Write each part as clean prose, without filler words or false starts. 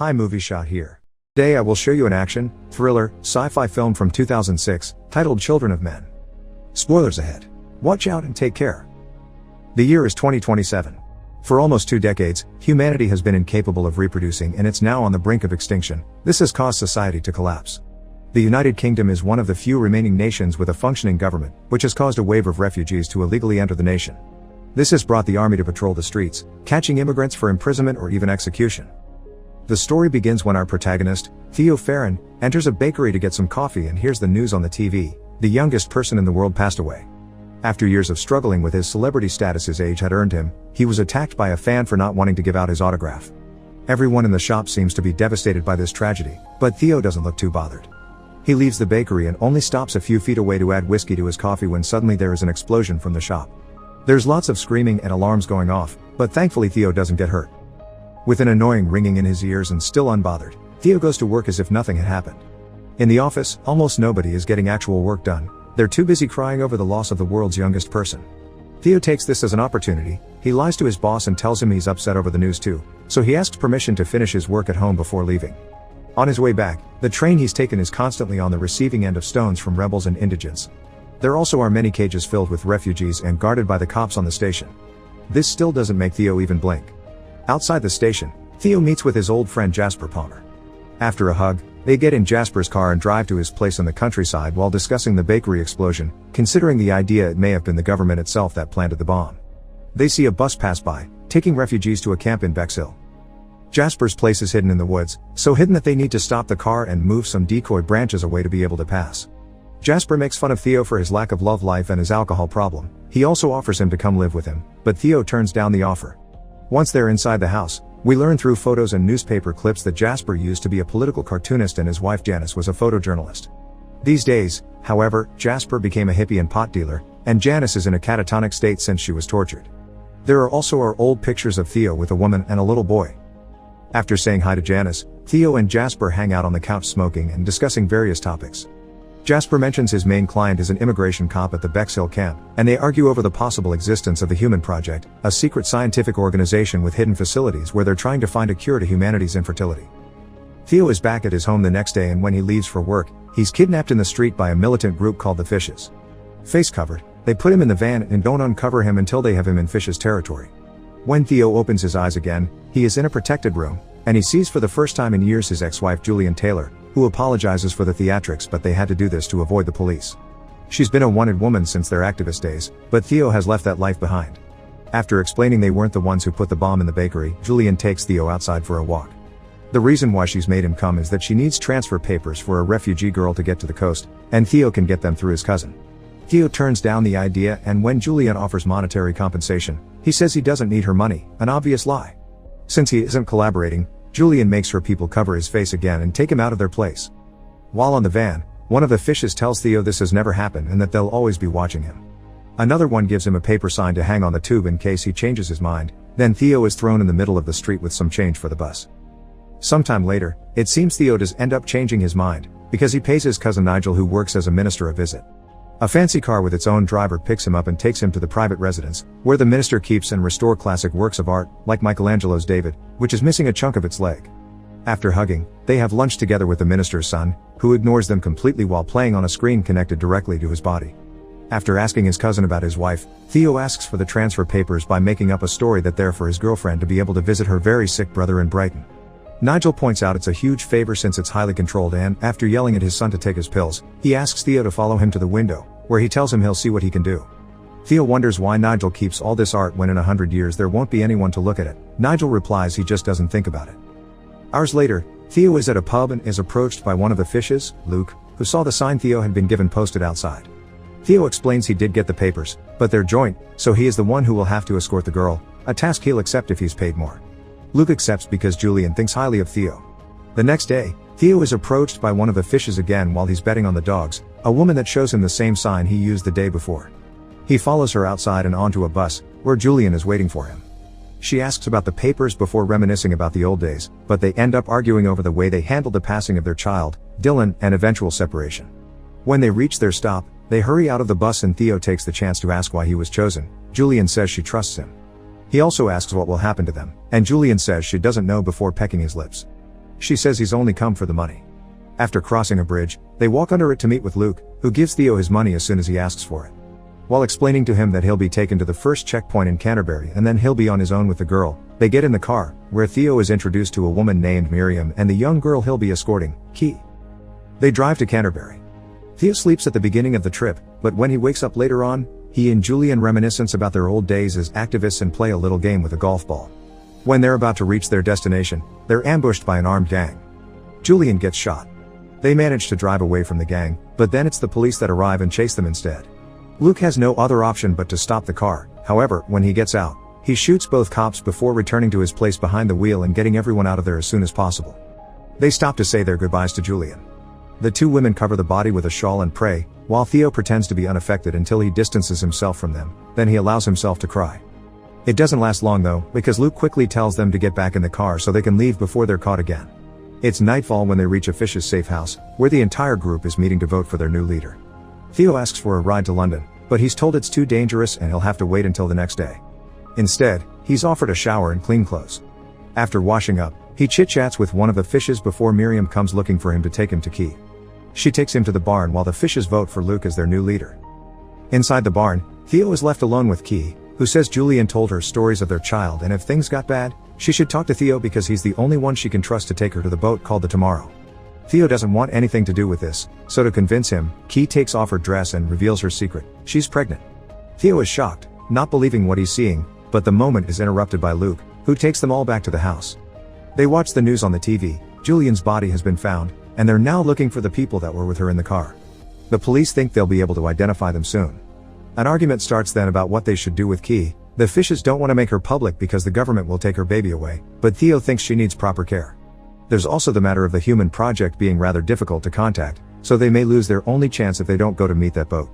Hi, movie shot here. Today I will show you an action, thriller, sci-fi film from 2006, titled Children of Men. Spoilers ahead. Watch out and take care. The year is 2027. For almost 2 decades, humanity has been incapable of reproducing and it's now on the brink of extinction. This has caused society to collapse. The United Kingdom is one of the few remaining nations with a functioning government, which has caused a wave of refugees to illegally enter the nation. This has brought the army to patrol the streets, catching immigrants for imprisonment or even execution. The story begins when our protagonist, Theo, enters a bakery to get some coffee and hears the news on the TV. The youngest person in the world passed away. After years of struggling with his celebrity status his age had earned him, he was attacked by a fan for not wanting to give out his autograph. Everyone in the shop seems to be devastated by this tragedy, but Theo doesn't look too bothered. He leaves the bakery and only stops a few feet away to add whiskey to his coffee when suddenly there is an explosion from the shop. There's lots of screaming and alarms going off, but thankfully Theo doesn't get hurt. With an annoying ringing in his ears and still unbothered, Theo goes to work as if nothing had happened. In the office, almost nobody is getting actual work done. They're too busy crying over the loss of the world's youngest person. Theo takes this as an opportunity. He lies to his boss and tells him he's upset over the news too, so he asks permission to finish his work at home before leaving. On his way back, the train he's taken is constantly on the receiving end of stones from rebels and indigents. There also are many cages filled with refugees and guarded by the cops on the station. This still doesn't make Theo even blink. Outside the station, Theo meets with his old friend Jasper Palmer. After a hug, they get in Jasper's car and drive to his place in the countryside while discussing the bakery explosion, considering the idea it may have been the government itself that planted the bomb. They see a bus pass by, taking refugees to a camp in Bexhill. Jasper's place is hidden in the woods, so hidden that they need to stop the car and move some decoy branches away to be able to pass. Jasper makes fun of Theo for his lack of love life and his alcohol problem. He also offers him to come live with him, but Theo turns down the offer. Once they're inside the house, we learn through photos and newspaper clips that Jasper used to be a political cartoonist and his wife Janice was a photojournalist. These days, however, Jasper became a hippie and pot dealer, and Janice is in a catatonic state since she was tortured. There are also our old pictures of Theo with a woman and a little boy. After saying hi to Janice, Theo and Jasper hang out on the couch smoking and discussing various topics. Jasper mentions his main client is an immigration cop at the Bexhill camp, and they argue over the possible existence of the Human Project, a secret scientific organization with hidden facilities where they're trying to find a cure to humanity's infertility. Theo is back at his home the next day and when he leaves for work, he's kidnapped in the street by a militant group called the Fishes. Face covered, they put him in the van and don't uncover him until they have him in Fishes territory. When Theo opens his eyes again, he is in a protected room, and he sees for the first time in years his ex-wife Julian Taylor, who apologizes for the theatrics but they had to do this to avoid the police. She's been a wanted woman since their activist days, but Theo has left that life behind. After explaining they weren't the ones who put the bomb in the bakery, Julian takes Theo outside for a walk. The reason why she's made him come is that she needs transfer papers for a refugee girl to get to the coast, and Theo can get them through his cousin. Theo turns down the idea and when Julian offers monetary compensation, he says he doesn't need her money, an obvious lie. Since he isn't collaborating, Julian makes her people cover his face again and take him out of their place. While on the van, one of the Fishes tells Theo this has never happened and that they'll always be watching him. Another one gives him a paper sign to hang on the tube in case he changes his mind. Then Theo is thrown in the middle of the street with some change for the bus. Sometime later, it seems Theo does end up changing his mind, because he pays his cousin Nigel, who works as a minister, a visit. A fancy car with its own driver picks him up and takes him to the private residence, where the minister keeps and restores classic works of art, like Michelangelo's David, which is missing a chunk of its leg. After hugging, they have lunch together with the minister's son, who ignores them completely while playing on a screen connected directly to his body. After asking his cousin about his wife, Theo asks for the transfer papers by making up a story that they're for his girlfriend to be able to visit her very sick brother in Brighton. Nigel points out it's a huge favor since it's highly controlled and, after yelling at his son to take his pills, he asks Theo to follow him to the window, where he tells him he'll see what he can do. Theo wonders why Nigel keeps all this art when in 100 years there won't be anyone to look at it. Nigel replies he just doesn't think about it. Hours later, Theo is at a pub and is approached by one of the Fishes, Luke, who saw the sign Theo had been given posted outside. Theo explains he did get the papers, but they're joint, so he is the one who will have to escort the girl, a task he'll accept if he's paid more. Luke accepts because Julian thinks highly of Theo. The next day, Theo is approached by one of the Fishes again while he's betting on the dogs, a woman that shows him the same sign he used the day before. He follows her outside and onto a bus, where Julian is waiting for him. She asks about the papers before reminiscing about the old days, but they end up arguing over the way they handled the passing of their child, Dylan, and eventual separation. When they reach their stop, they hurry out of the bus and Theo takes the chance to ask why he was chosen. Julian says she trusts him. He also asks what will happen to them, and Julian says she doesn't know before pecking his lips. She says he's only come for the money. After crossing a bridge, they walk under it to meet with Luke, who gives Theo his money as soon as he asks for it. While explaining to him that he'll be taken to the first checkpoint in Canterbury and then he'll be on his own with the girl, they get in the car, where Theo is introduced to a woman named Miriam and the young girl he'll be escorting, Key. They drive to Canterbury. Theo sleeps at the beginning of the trip, but when he wakes up later on, he and Julian reminisce about their old days as activists and play a little game with a golf ball. When they're about to reach their destination, they're ambushed by an armed gang. Julian gets shot. They manage to drive away from the gang, but then it's the police that arrive and chase them instead. Luke has no other option but to stop the car. However, when he gets out, he shoots both cops before returning to his place behind the wheel and getting everyone out of there as soon as possible. They stop to say their goodbyes to Julian. The two women cover the body with a shawl and pray, while Theo pretends to be unaffected until he distances himself from them, then he allows himself to cry. It doesn't last long though, because Luke quickly tells them to get back in the car so they can leave before they're caught again. It's nightfall when they reach a Fish's safe house, where the entire group is meeting to vote for their new leader. Theo asks for a ride to London, but he's told it's too dangerous and he'll have to wait until the next day. Instead, he's offered a shower and clean clothes. After washing up, he chit-chats with one of the fishes before Miriam comes looking for him to take him to Key. She takes him to the barn while the fishes vote for Luke as their new leader. Inside the barn, Theo is left alone with Key, who says Julian told her stories of their child and if things got bad, she should talk to Theo because he's the only one she can trust to take her to the boat called the Tomorrow. Theo doesn't want anything to do with this, so to convince him, Key takes off her dress and reveals her secret: she's pregnant. Theo is shocked, not believing what he's seeing, but the moment is interrupted by Luke, who takes them all back to the house. They watch the news on the TV. Julian's body has been found, and they're now looking for the people that were with her in the car. The police think they'll be able to identify them soon. An argument starts then about what they should do with Key. The fishes don't want to make her public because the government will take her baby away, but Theo thinks she needs proper care. There's also the matter of the human project being rather difficult to contact, so they may lose their only chance if they don't go to meet that boat.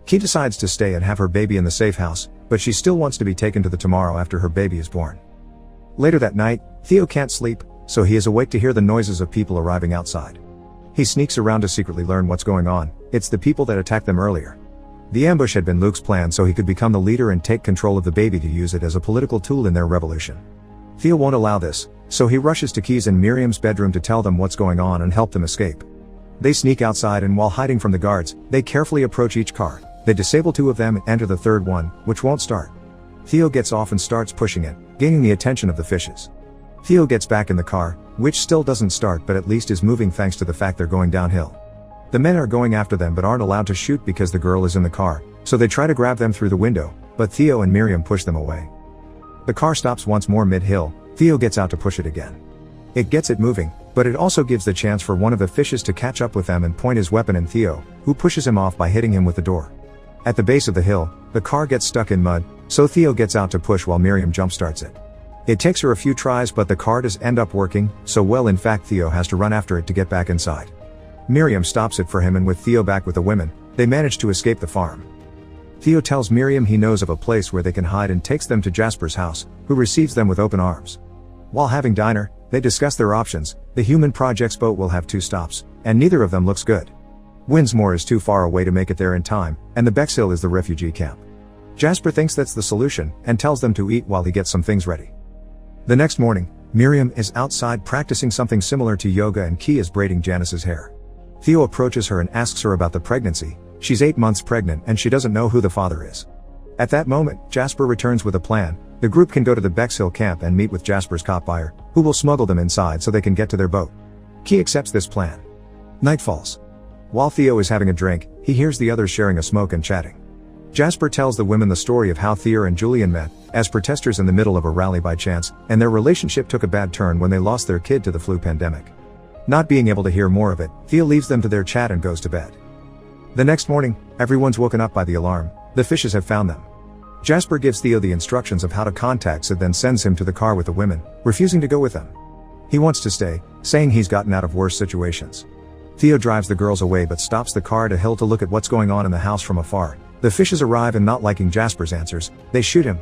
Key decides to stay and have her baby in the safe house, but she still wants to be taken to the Tomorrow after her baby is born. Later that night, Theo can't sleep, so he is awake to hear the noises of people arriving outside. He sneaks around to secretly learn what's going on. It's the people that attacked them earlier. The ambush had been Luke's plan so he could become the leader and take control of the baby to use it as a political tool in their revolution. Theo won't allow this, so he rushes to Key's and Miriam's bedroom to tell them what's going on and help them escape. They sneak outside and while hiding from the guards, they carefully approach each car. They disable two of them and enter the third one, which won't start. Theo gets off and starts pushing it, gaining the attention of the fishes. Theo gets back in the car, which still doesn't start but at least is moving thanks to the fact they're going downhill. The men are going after them but aren't allowed to shoot because the girl is in the car, so they try to grab them through the window, but Theo and Miriam push them away. The car stops once more mid-hill. Theo gets out to push it again. It gets it moving, but it also gives the chance for one of the fishes to catch up with them and point his weapon at Theo, who pushes him off by hitting him with the door. At the base of the hill, the car gets stuck in mud, so Theo gets out to push while Miriam jumpstarts it. It takes her a few tries but the car does end up working, so well in fact Theo has to run after it to get back inside. Miriam stops it for him and with Theo back with the women, they manage to escape the farm. Theo tells Miriam he knows of a place where they can hide and takes them to Jasper's house, who receives them with open arms. While having dinner, they discuss their options. The Human Project's boat will have 2 stops, and neither of them looks good. Winsmore is too far away to make it there in time, and the Bexhill is the refugee camp. Jasper thinks that's the solution, and tells them to eat while he gets some things ready. The next morning, Miriam is outside practicing something similar to yoga and Key is braiding Janice's hair. Theo approaches her and asks her about the pregnancy. She's 8 months pregnant and she doesn't know who the father is. At that moment, Jasper returns with a plan. The group can go to the Bexhill camp and meet with Jasper's cop buyer, who will smuggle them inside so they can get to their boat. Key accepts this plan. Night falls. While Theo is having a drink, he hears the others sharing a smoke and chatting. Jasper tells the women the story of how Theo and Julian met, as protesters in the middle of a rally by chance, and their relationship took a bad turn when they lost their kid to the flu pandemic. Not being able to hear more of it, Theo leaves them to their chat and goes to bed. The next morning, everyone's woken up by the alarm. The fishes have found them. Jasper gives Theo the instructions of how to contact Sid, then sends him to the car with the women, refusing to go with them. He wants to stay, saying he's gotten out of worse situations. Theo drives the girls away but stops the car at a hill to look at what's going on in the house from afar. The fishes arrive and not liking Jasper's answers, they shoot him.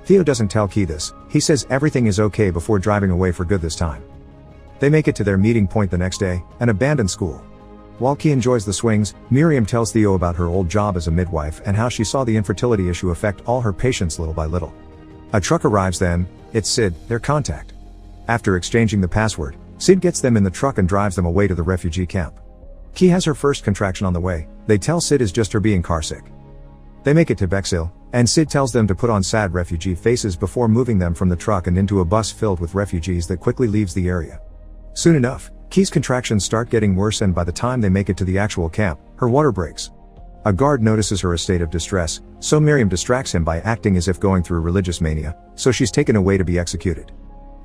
Theo doesn't tell Key this. He says everything is okay before driving away for good this time. They make it to their meeting point the next day, an abandoned school. While Key enjoys the swings, Miriam tells Theo about her old job as a midwife and how she saw the infertility issue affect all her patients little by little. A truck arrives then. It's Sid, their contact. After exchanging the password, Sid gets them in the truck and drives them away to the refugee camp. Key has her first contraction on the way. They tell Sid is just her being carsick. They make it to Bexhill, and Sid tells them to put on sad refugee faces before moving them from the truck and into a bus filled with refugees that quickly leaves the area. Soon enough, Key's contractions start getting worse, and by the time they make it to the actual camp, her water breaks. A guard notices her state of distress, so Miriam distracts him by acting as if going through religious mania, so she's taken away to be executed.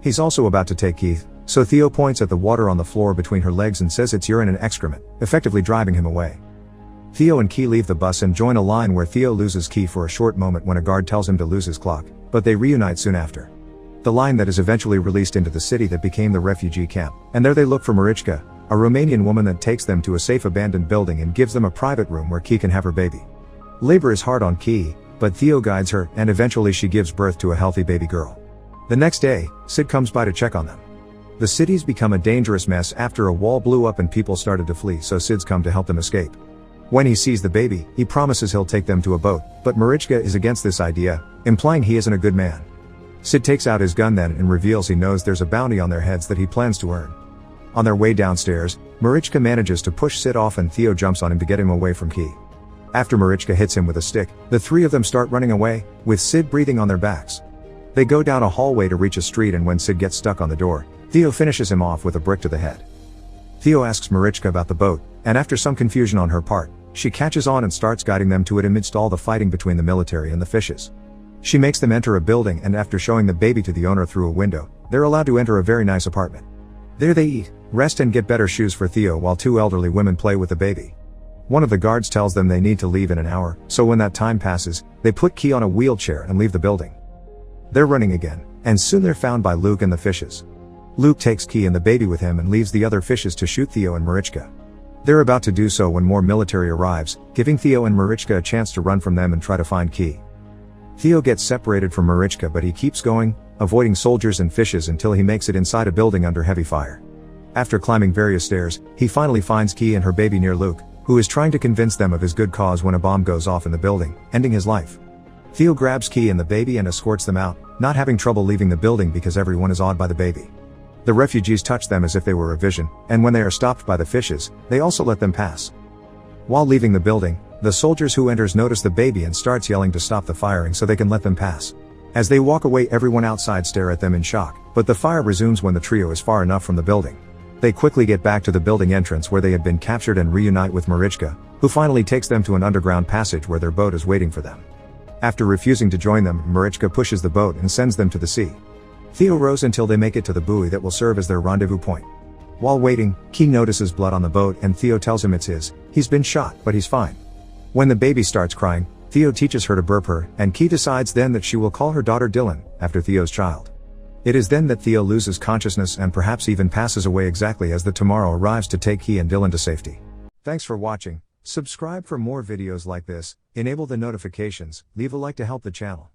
He's also about to take Keith, so Theo points at the water on the floor between her legs and says it's urine and excrement, effectively driving him away. Theo and Key leave the bus and join a line where Theo loses Key for a short moment when a guard tells him to lose his clock, but they reunite soon after. The line that is eventually released into the city that became the refugee camp, and there they look for Marichka, a Romanian woman that takes them to a safe abandoned building and gives them a private room where Key can have her baby. Labor is hard on Key, but Theo guides her, and eventually she gives birth to a healthy baby girl. The next day, Sid comes by to check on them. The city's become a dangerous mess after a wall blew up and people started to flee, so Sid's come to help them escape. When he sees the baby, he promises he'll take them to a boat, but Marichka is against this idea, implying he isn't a good man. Sid takes out his gun then and reveals he knows there's a bounty on their heads that he plans to earn. On their way downstairs, Marichka manages to push Sid off and Theo jumps on him to get him away from Key. After Marichka hits him with a stick, the three of them start running away, with Sid breathing on their backs. They go down a hallway to reach a street, and when Sid gets stuck on the door, Theo finishes him off with a brick to the head. Theo asks Marichka about the boat, and after some confusion on her part, she catches on and starts guiding them to it amidst all the fighting between the military and the fishes. She makes them enter a building, and after showing the baby to the owner through a window, they're allowed to enter a very nice apartment. There they eat, rest and get better shoes for Theo while two elderly women play with the baby. One of the guards tells them they need to leave in an hour, so when that time passes, they put Key on a wheelchair and leave the building. They're running again, and soon they're found by Luke and the fishes. Luke takes Key and the baby with him and leaves the other fishes to shoot Theo and Marichka. They're about to do so when more military arrives, giving Theo and Marichka a chance to run from them and try to find Key. Theo gets separated from Marichka, but he keeps going, avoiding soldiers and fishes until he makes it inside a building under heavy fire. After climbing various stairs, he finally finds Key and her baby near Luke, who is trying to convince them of his good cause when a bomb goes off in the building, ending his life. Theo grabs Key and the baby and escorts them out, not having trouble leaving the building because everyone is awed by the baby. The refugees touch them as if they were a vision, and when they are stopped by the fishes, they also let them pass. While leaving the building, the soldiers who enters notice the baby and starts yelling to stop the firing so they can let them pass. As they walk away, everyone outside stare at them in shock, but the fire resumes when the trio is far enough from the building. They quickly get back to the building entrance where they had been captured and reunite with Marichka, who finally takes them to an underground passage where their boat is waiting for them. After refusing to join them, Marichka pushes the boat and sends them to the sea. Theo rows until they make it to the buoy that will serve as their rendezvous point. While waiting, Key notices blood on the boat and Theo tells him it's his. He's been shot, but he's fine. When the baby starts crying, Theo teaches her to burp her, and Key decides then that she will call her daughter Dylan, after Theo's child. It is then that Theo loses consciousness and perhaps even passes away exactly as the tomorrow arrives to take Key and Dylan to safety. Thanks for watching. Subscribe for more videos like this, enable the notifications, leave a like to help the channel.